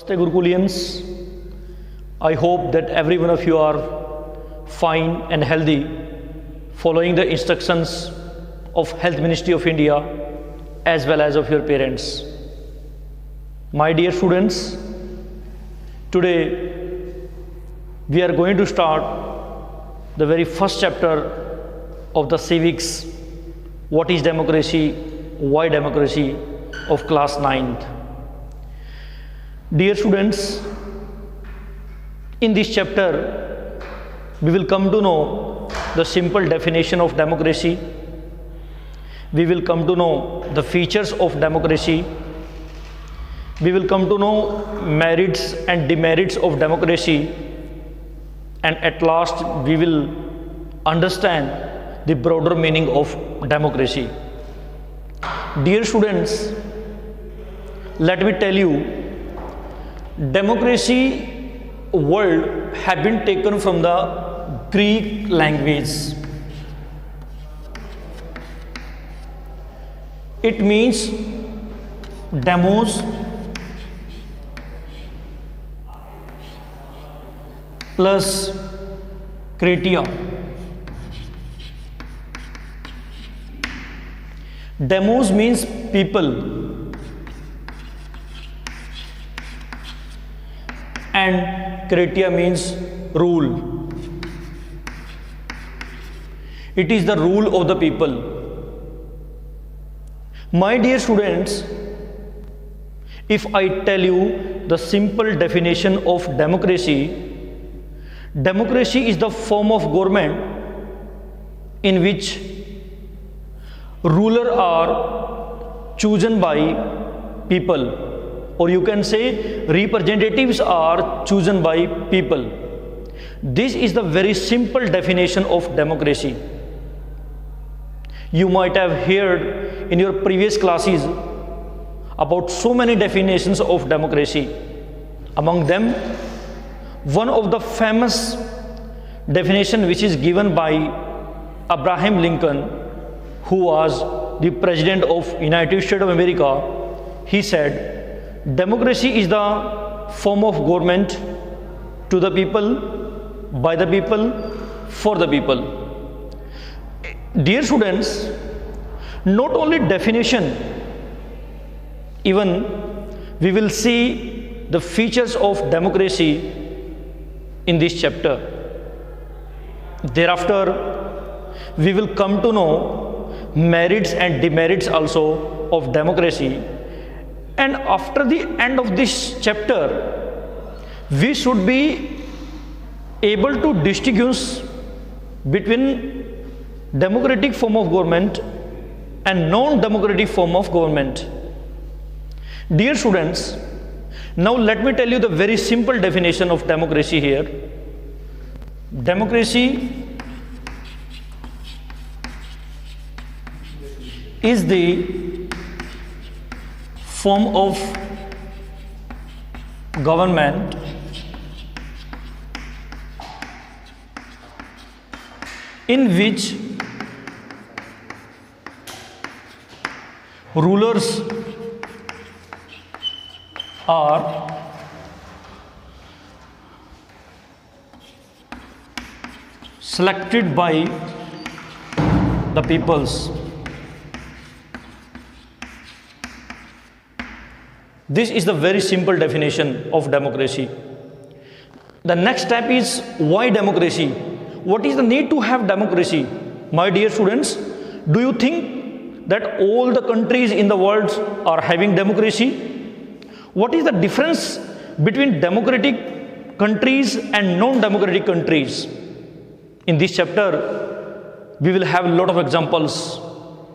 Namaste Gurukulians. I hope that every one of you are fine and healthy, following the instructions of Health Ministry of India as well as of your parents. My dear students, today we are going to start the very first chapter of the civics, what is democracy, why democracy, of class 9th. Dear students, in this chapter we will come to know the simple definition of democracy. We will come to know the features of democracy. We will come to know merits and demerits of democracy, and at last we will understand the broader meaning of democracy. Dear students, let me tell you, democracy word have been taken from the Greek language. It means demos plus kratia. Demos means people and kratia means rule. It is the rule of the people. My dear students, if I tell you the simple definition of democracy, democracy is the form of government in which rulers are chosen by people, or you can say representatives are chosen by people. This is the very simple definition of democracy. You might have heard in your previous classes about so many definitions of democracy. Among them, one of the famous definition which is given by Abraham Lincoln, who was the President of United States of America. He said, democracy is the form of government to the people, by the people, for the people. Dear students, not only definition, even we will see the features of democracy in this chapter. Thereafter, we will come to know merits and demerits also of democracy. And after the end of this chapter, we should be able to distinguish between democratic form of government and non-democratic form of government. Dear students, now let me tell you the very simple definition of democracy here. Democracy is the form of government in which rulers are selected by the peoples. This is the very simple definition of democracy. The next step is why democracy? What is the need to have democracy? My dear students, do you think that all the countries in the world are having democracy? What is the difference between democratic countries and non-democratic countries? In this chapter, we will have a lot of examples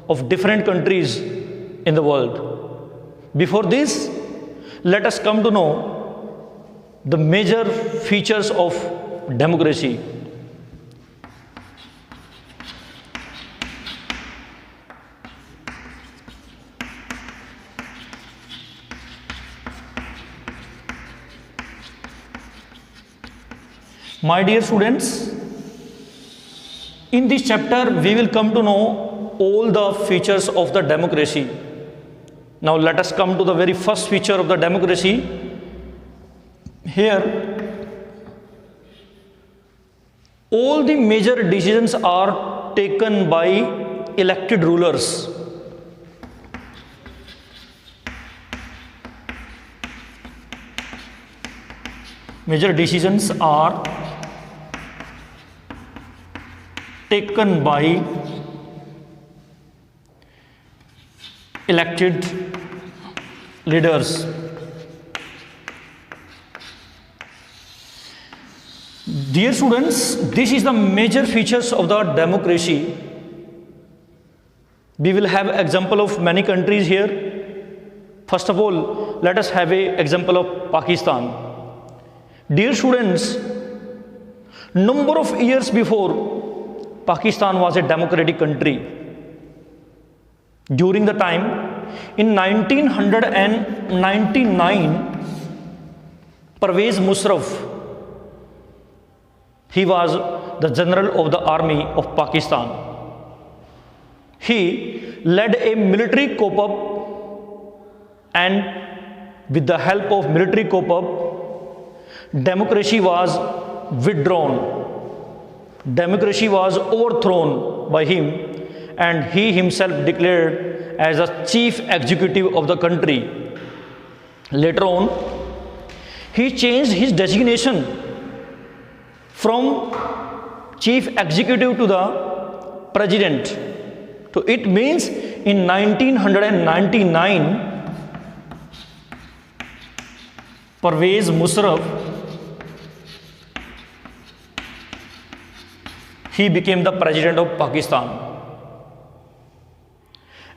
of different countries in the world. Before this, let us come to know the major features of democracy. My dear students, in this chapter we will come to know all the features of the democracy. Now let us come to the very first feature of the democracy. Here, all the major decisions are taken by elected rulers. Major decisions are taken by elected leaders. Dear students, this is the major features of the democracy. We will have example of many countries here. First of all, let us have a example of Pakistan. Dear students, number of years before, Pakistan was a democratic country. During the time, in 1999, Pervez Musharraf, he was the general of the army of Pakistan. He led a military coup-up, and with the help of military coup-up, democracy was withdrawn. Democracy was overthrown by him, and he himself declared as the chief executive of the country. Later on, he changed his designation from chief executive to the president. So it means in 1999, Pervez Musharraf, he became the president of Pakistan.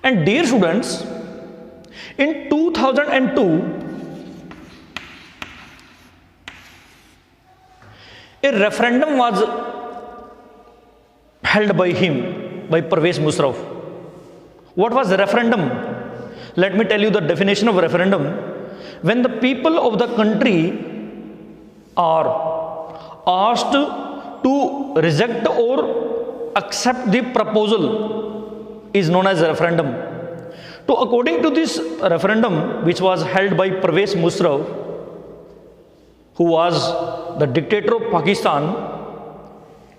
And dear students, in 2002, a referendum was held by him, by Pervez Musharraf. What was the referendum? Let me tell you the definition of referendum. When the people of the country are asked to reject or accept the proposal, is known as a referendum. So according to this referendum, which was held by Pervez Musharraf, who was the dictator of Pakistan,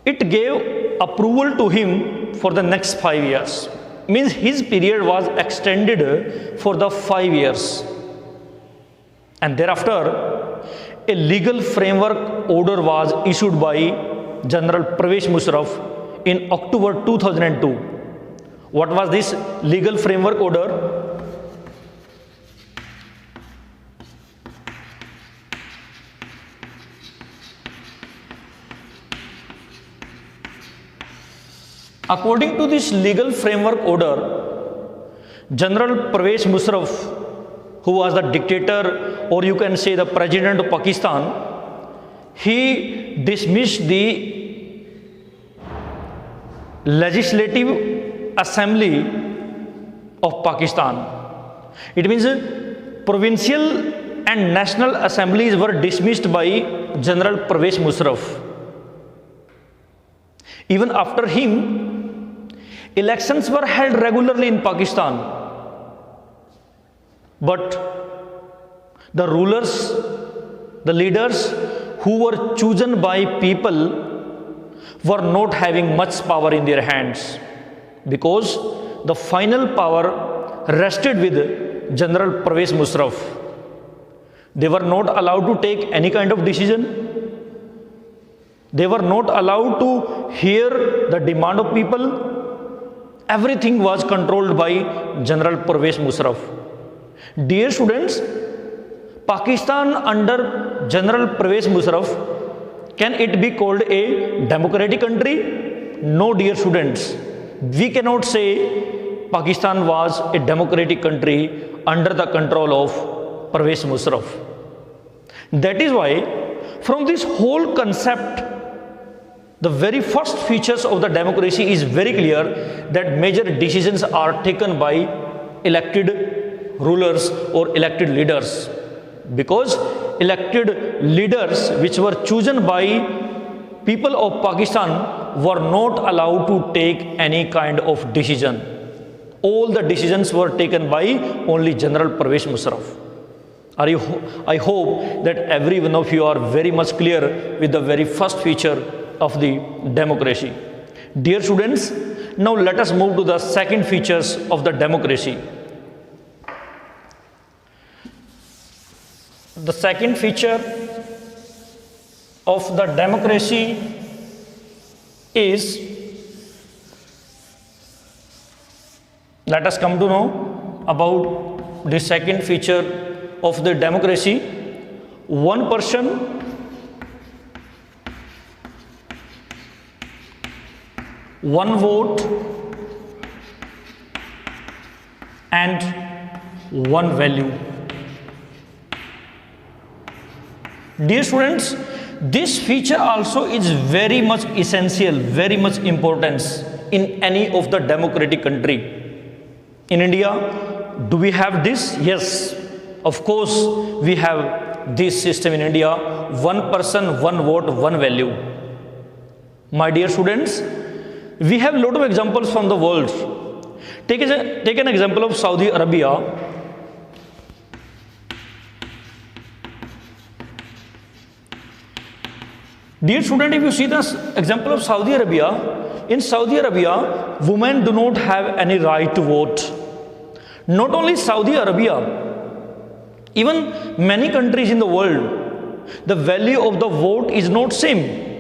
it gave approval to him for the next 5 years. Means his period was extended for the 5 years. And thereafter, a legal framework order was issued by General Pervez Musharraf in October 2002. What was this legal framework order? According to this legal framework order, General Pervez Musharraf, who was the dictator, or you can say the president of Pakistan, he dismissed the legislative assembly of Pakistan. It means provincial and national assemblies were dismissed by General Pervez Musharraf. Even after him, elections were held regularly in Pakistan. But the rulers, the leaders who were chosen by people were not having much power in their hands, because the final power rested with General Pervez Musharraf. They were not allowed to take any kind of decision. They were not allowed to hear the demand of people. Everything was controlled by General Pervez Musharraf. Dear students, Pakistan under General Pervez Musharraf, can it be called a democratic country? No, dear students. We cannot say Pakistan was a democratic country under the control of Pervez Musharraf. That is why, from this whole concept, the very first features of the democracy is very clear, that major decisions are taken by elected rulers or elected leaders. Because elected leaders which were chosen by people of Pakistan were not allowed to take any kind of decision. All the decisions were taken by only General Pervez Musharraf. I hope that every one of you are very much clear with the very first feature of the democracy. Dear students, now let us move to the second features of the democracy. The second feature of the democracy is, let us come to know about the second feature of the democracy. One person, one vote, and one value. Dear students, this feature also is very much essential, very much importance in any of the democratic country. In India, do we have this? Yes, of course we have this system in India. One person, one vote, one value. My dear students, we have a lot of examples from the world. Take an example of Saudi Arabia. Dear student, if you see this example of Saudi Arabia, in Saudi Arabia, women do not have any right to vote. Not only Saudi Arabia, even many countries in the world, the value of the vote is not same.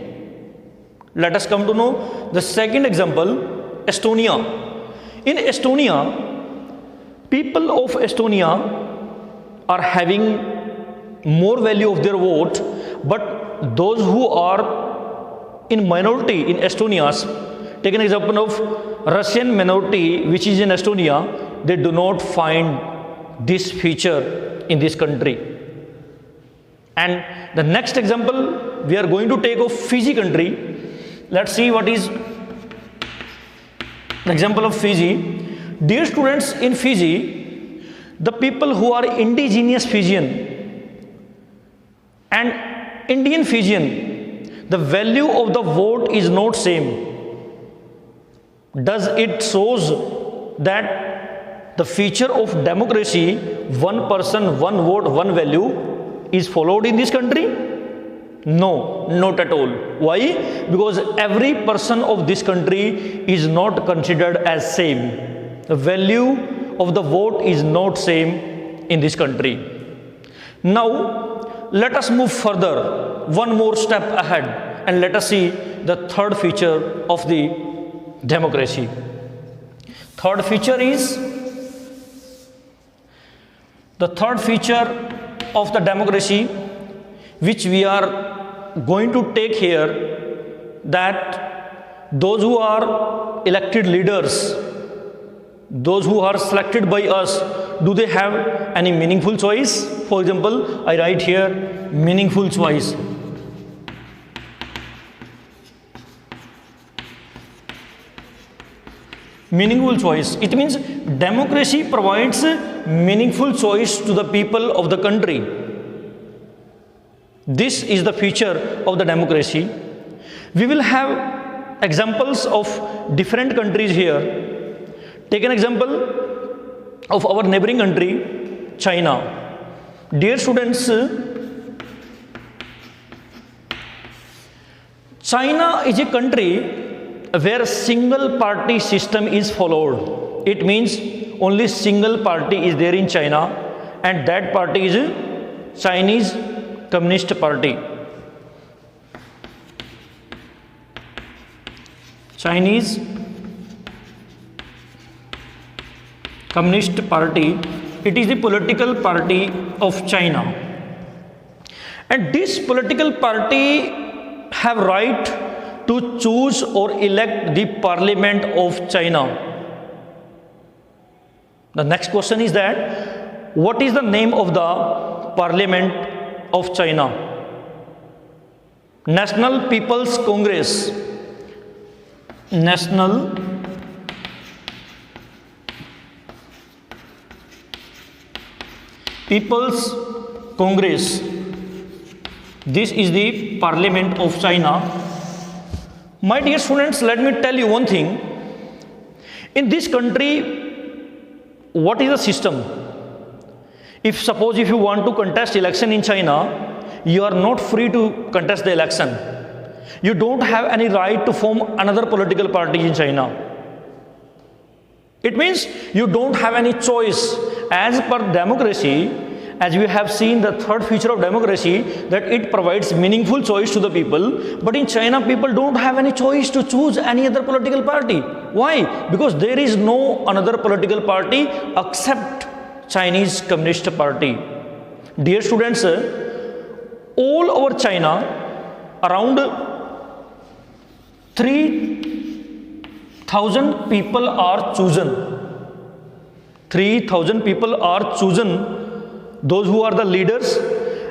Let us come to know the second example, Estonia. In Estonia, people of Estonia are having more value of their vote, but those who are in minority in Estonia, take an example of Russian minority which is in Estonia, they do not find this feature in this country. And the next example we are going to take of Fiji country. Let's see what is the example of Fiji. Dear students, in Fiji, the people who are indigenous Fijian and Indian Fijian, the value of the vote is not same. Does it shows that the feature of democracy, one person, one vote, one value, is followed in this country? No, not at all. Why? Because every person of this country is not considered as same. The value of the vote is not same in this country. Now, let us move further, one more step ahead, and let us see the third feature of the democracy. Third feature is, the third feature of the democracy which we are going to take here, that those who are elected leaders, those who are selected by us, do they have any meaningful choice? For example, I write here meaningful choice. Meaningful choice. It means democracy provides meaningful choice to the people of the country. This is the feature of the democracy. We will have examples of different countries here. Take an example of our neighboring country, China. Dear students, China is a country where a single party system is followed. It means only single party is there in China, and that party is Chinese Communist Party. Chinese Communist Party, it is the political party of China. And this political party have right to choose or elect the parliament of China. The next question is that, what is the name of the parliament of China? National People's Congress. National People's Congress. This is the Parliament of China. My dear students, let me tell you one thing. In this country, what is the system? If suppose if you want to contest election in China, you are not free to contest the election. You don't have any right to form another political party in China. It means you don't have any choice. As per democracy, as we have seen the third feature of democracy, that it provides meaningful choice to the people. But in China, people don't have any choice to choose any other political party. Why? Because there is no another political party except Chinese Communist Party. Dear students, all over China, around 3,000 people are chosen. 3,000 people are chosen, those who are the leaders.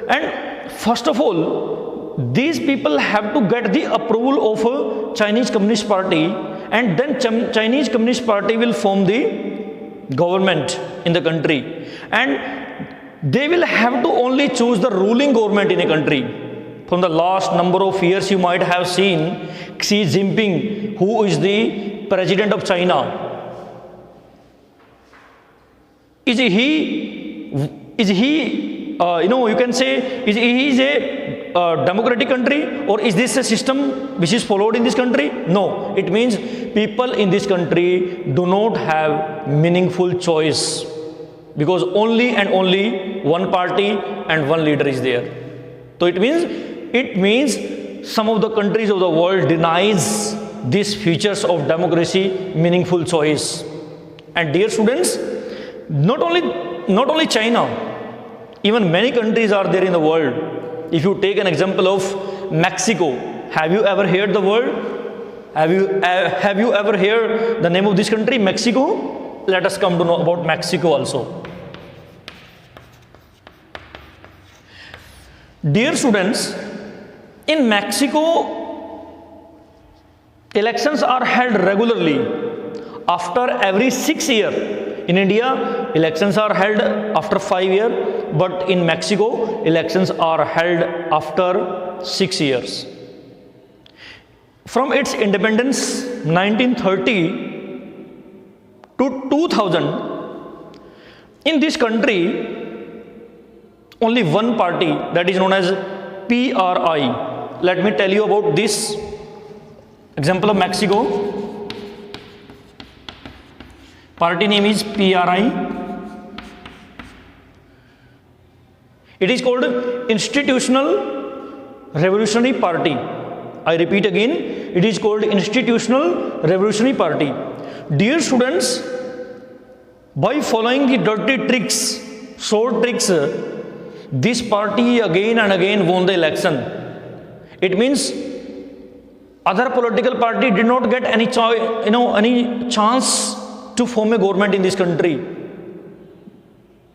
And first of all, these people have to get the approval of a Chinese Communist Party, and then Chinese Communist Party will form the government in the country. And they will have to only choose the ruling government in a country. From the last number of years, you might have seen Xi Jinping, who is the president of China. Is he you can say, he is a democratic country, or is this a system which is followed in this country? No, it means people in this country do not have meaningful choice, because only and only one party and one leader is there. So it means some of the countries of the world denies these features of democracy, meaningful choice. And dear students, not only China, even many countries are there in the world. If you take an example of Mexico, have you ever heard the word? Have you ever heard the name of this country, Mexico? Let us come to know about Mexico also. Dear students, in Mexico, elections are held regularly after every 6 years. In India, elections are held after 5 years, but in Mexico, elections are held after 6 years. From its independence 1930 to 2000, in this country, only one party, that is known as PRI. Let me tell you about this example of Mexico. Party name is PRI. It is called Institutional Revolutionary Party. I repeat again, it is called Institutional Revolutionary Party. Dear students, by following the dirty tricks, short tricks, this party again and again won the election. It means other political party did not get any chance to form a government in this country.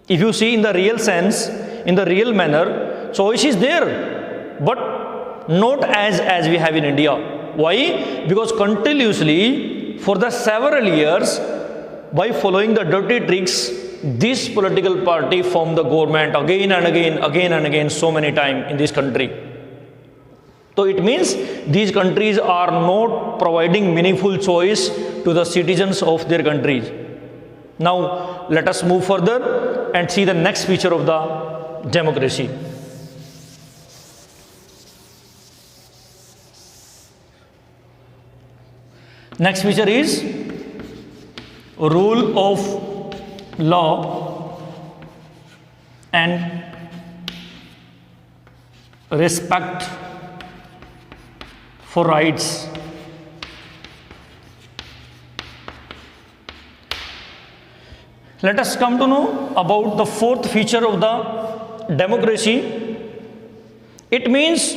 If you see in the real sense, in the real manner, choice is there, but not as we have in India. Why? Because continuously for the several years, by following the dirty tricks, this political party formed the government again and again, so many times in this country. So it means these countries are not providing meaningful choice to the citizens of their countries. Now let us move further and see the next feature of the democracy. Next feature is rule of law and respect for rights. Let us come to know about the fourth feature of the democracy. It means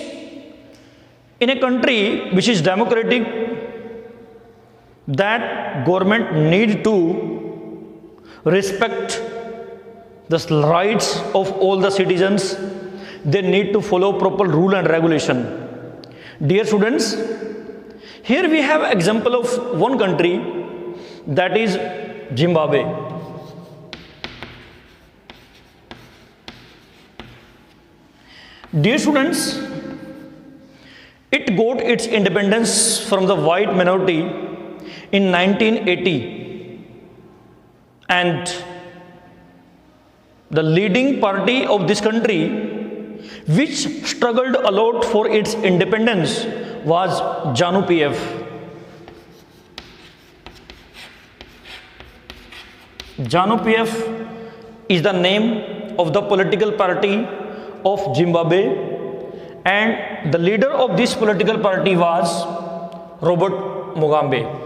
in a country which is democratic, that government need to respect the rights of all the citizens. They need to follow proper rule and regulation. Dear students, here we have example of one country, that is Zimbabwe. Dear students, it got its independence from the white minority in 1980, and the leading party of this country, which struggled a lot for its independence, was JANU PF. JANU PF is the name of the political party of Zimbabwe, and the leader of this political party was Robert Mugabe.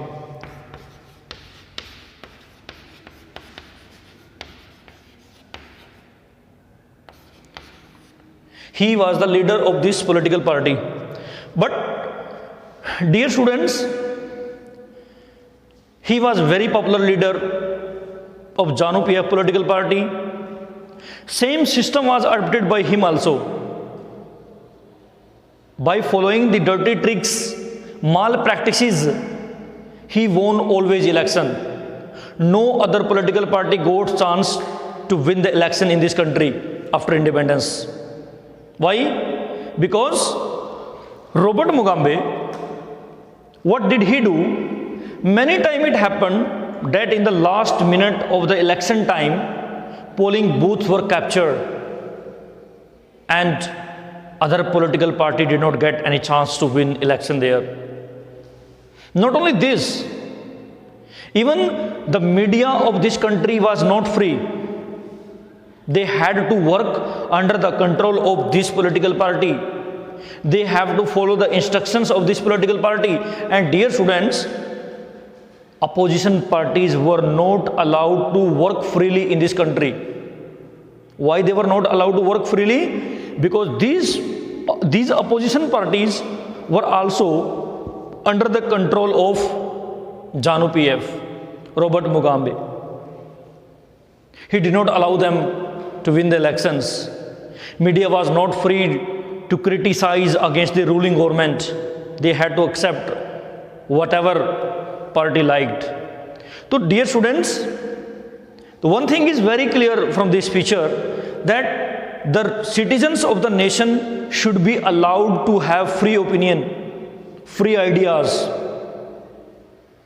He was the leader of this political party. But dear students, he was very popular leader of JANU PF political party. Same system was adopted by him also. By following the dirty tricks, malpractices, he won always election. No other political party got chance to win the election in this country after independence. Why? Because Robert Mugabe, what did he do? Many times it happened that in the last minute of the election time, polling booths were captured and other political party did not get any chance to win election there. Not only this, even the media of this country was not free. They had to work under the control of this political party. They have to follow the instructions of this political party. And dear students, opposition parties were not allowed to work freely in this country. Why they were not allowed to work freely? Because these opposition parties were also under the control of JANU PF, Robert Mugabe. He did not allow them to win the elections. Media was not free to criticize against the ruling government. They had to accept whatever party liked. So dear students, the one thing is very clear from this picture, that the citizens of the nation should be allowed to have free opinion, free ideas,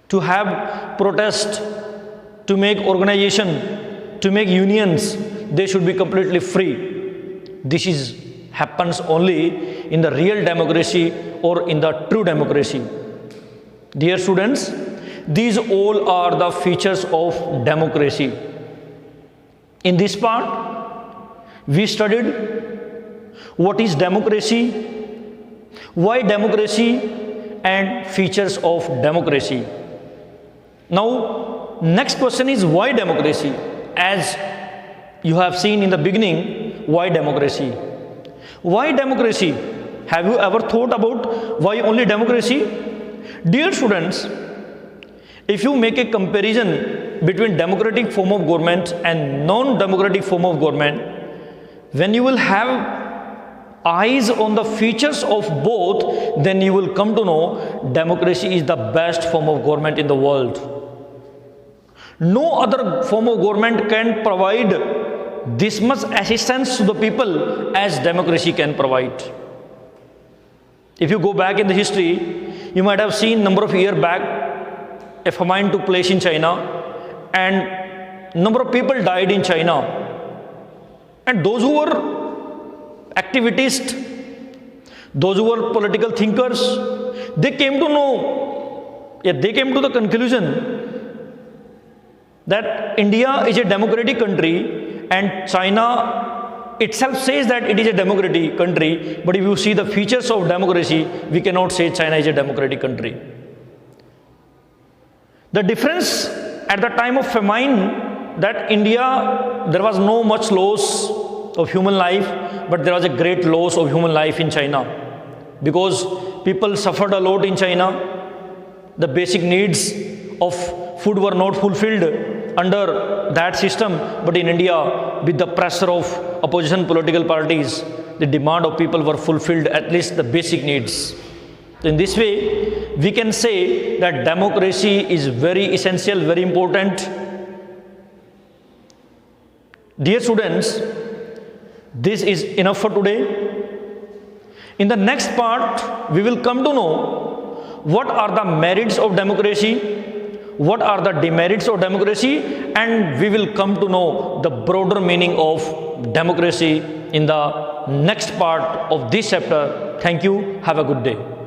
to have protest, to make organization, to make unions. They should be completely free. This happens only in the real democracy or in the true democracy. Dear students, these all are the features of democracy. In this part, we studied what is democracy, why democracy, and features of democracy. Now, next question is why democracy? As you have seen in the beginning, why democracy? Why democracy? Have you ever thought about why only democracy? Dear students, if you make a comparison between democratic form of government and non-democratic form of government, when you will have eyes on the features of both, then you will come to know democracy is the best form of government in the world. No other form of government can provide this much assistance to the people as democracy can provide. If you go back in the history, you might have seen number of years back a famine took place in China and number of people died in China. And those who were activists, those who were political thinkers, they came to know, they came to the conclusion that India is a democratic country and China itself says that it is a democratic country, but if you see the features of democracy, we cannot say China is a democratic country. The difference at the time of famine, that India, there was no much loss of human life, but there was a great loss of human life in China, because people suffered a lot in China. The basic needs of food were not fulfilled under that system, but in India, with the pressure of opposition political parties, the demand of people were fulfilled, at least the basic needs. In this way, we can say that democracy is very essential, very important. Dear students, this is enough for today. In the next part, we will come to know what are the merits of democracy, what are the demerits of democracy, and we will come to know the broader meaning of democracy in the next part of this chapter. Thank you. Have a good day.